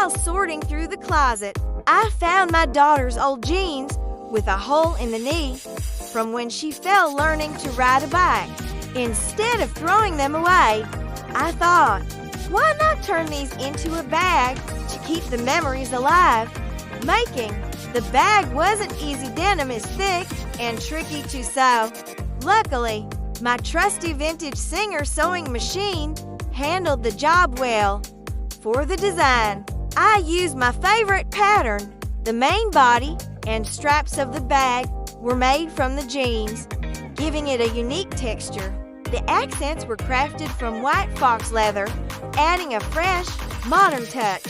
While sorting through the closet, I found my daughter's old jeans with a hole in the knee from when she fell learning to ride a bike. Instead of throwing them away, I thought, why not turn these into a bag to keep the memories alive? Making the bag wasn't easy. Denim is thick and tricky to sew. Luckily, my trusty vintage Singer sewing machine handled the job well. For the design, I used my favorite pattern. The main body and straps of the bag were made from the jeans, giving it a unique texture. The accents were crafted from white fox leather, adding a fresh, modern touch.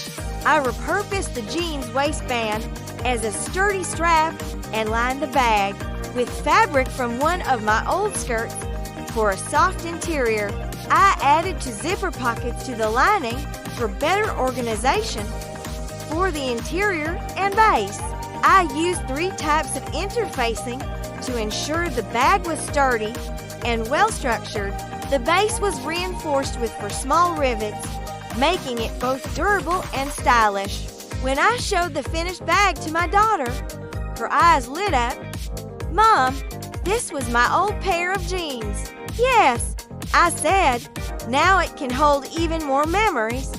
I repurposed the jeans waistband as a sturdy strap and lined the bag with fabric from one of my old skirts for a soft interior. I added two zipper pockets to the lining for better organization. For the interior and base, I used 3 types of interfacing to ensure the bag was sturdy and well-structured. The base was reinforced with 4 small rivets, making it both durable and stylish. When I showed the finished bag to my daughter, her eyes lit up. "Mom, this was my old pair of jeans." "Yes," I said, "now it can hold even more memories."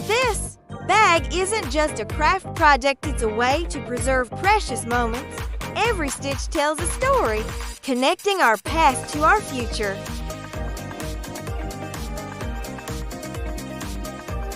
This bag isn't just a craft project, it's a way to preserve precious moments. Every stitch tells a story, connecting our past to our future.